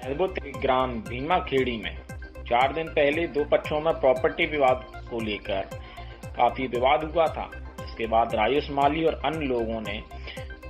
अद्भुत ग्राम भीमा खेड़ी में 4 दिन पहले दो पक्षों में प्रॉपर्टी विवाद को लेकर काफी विवाद हुआ था। इसके बाद राजेश माली और अन्य लोगों ने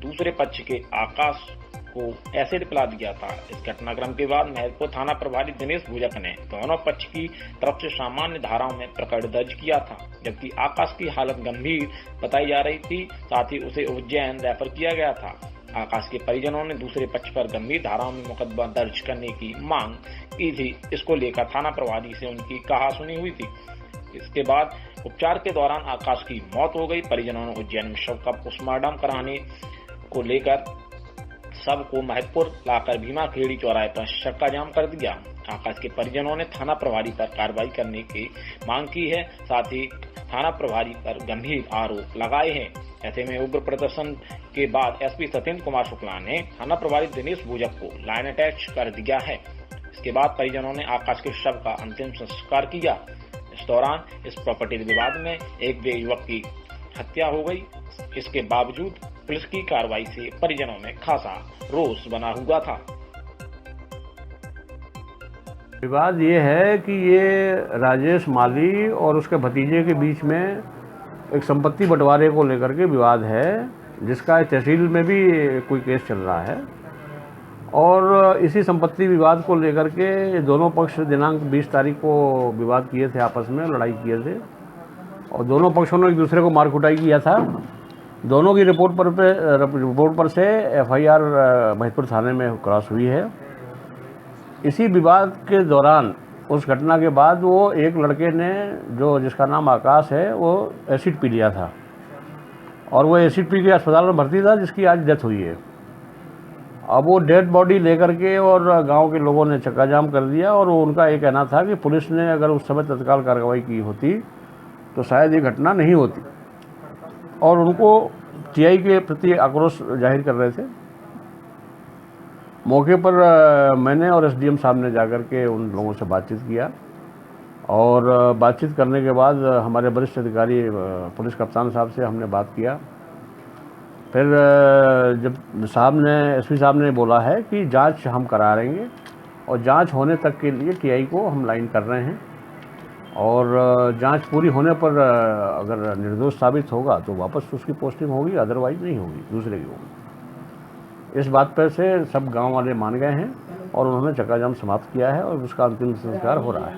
दूसरे पक्ष के आकाश को एसिड पिला दिया था। इस घटनाक्रम के बाद महतपुर थाना प्रभारी दिनेश भुजक ने दोनों पक्ष की तरफ से सामान्य धाराओं में प्रकरण दर्ज किया था, जबकि आकाश की हालत गंभीर बताई जा रही थी। साथ ही उसे उज्जैन रेफर किया गया था। आकाश के परिजनों ने दूसरे पक्ष पर गंभीर धाराओं में मुकदमा दर्ज करने की मांग की थी। इसको लेकर थाना प्रभारी से उनकी कहासुनी हुई थी। इसके बाद उपचार के दौरान आकाश की मौत हो गई। परिजनों ने उज्जैन में शव का पोस्टमार्टम कराने को लेकर शव को महतपुर लाकर भीमा खेड़ी चौराहे पर चक्का जाम कर दिया। आकाश के परिजनों ने थाना प्रभारी पर कार्रवाई करने की मांग की है। साथ ही थाना प्रभारी पर गंभीर आरोप लगाए हैं। ऐसे में उग्र प्रदर्शन के बाद एसपी सत्येंद्र कुमार शुक्ला ने थाना प्रभारी दिनेश भुजक को लाइन अटैच कर दिया है। इसके बाद परिजनों ने आकाश के शव का अंतिम संस्कार किया। इस दौरान इस प्रॉपर्टी विवाद में एक युवक की हत्या हो गई। इसके बावजूद पुलिस की कार्रवाई से परिजनों में खासा रोष बना हुआ था। विवाद ये है कि ये राजेश माली और उसके भतीजे के बीच में एक संपत्ति बंटवारे को लेकर के विवाद है, जिसका तहसील में भी कोई केस चल रहा है। और इसी संपत्ति विवाद को लेकर के दोनों पक्ष दिनांक 20 तारीख को विवाद किए थे, आपस में लड़ाई किए थे और दोनों पक्षों ने एक दूसरे को मार कुटाई किया था। दोनों की रिपोर्ट पर से एफआईआर महतपुर थाने में क्रॉस हुई है। इसी विवाद के दौरान उस घटना के बाद वो एक लड़के ने जिसका नाम आकाश है वो एसिड पी लिया था और वो एसिड पी के अस्पताल में भर्ती था, जिसकी आज डेथ हुई है। अब वो डेड बॉडी लेकर के और गांव के लोगों ने चक्का जाम कर दिया और वो उनका ये कहना था कि पुलिस ने अगर उस समय तत्काल कार्रवाई की होती तो शायद ये घटना नहीं होती, और उनको टीआई के प्रति आक्रोश जाहिर कर रहे थे। मौके पर मैंने और एसडीएम साहब ने जाकर के उन लोगों से बातचीत किया और बातचीत करने के बाद हमारे वरिष्ठ अधिकारी पुलिस कप्तान साहब से हमने बात किया। फिर जब एसपी साहब ने बोला है कि जांच हम करा रहेंगे और जांच होने तक के लिए टीआई को हम लाइन कर रहे हैं, और जांच पूरी होने पर अगर निर्दोष साबित होगा तो वापस उसकी पोस्टिंग होगी, अदरवाइज नहीं होगी, दूसरे की होगी। इस बात पर से सब गांव वाले मान गए हैं और उन्होंने चक्का जाम समाप्त किया है और उसका अंतिम संस्कार हो रहा है।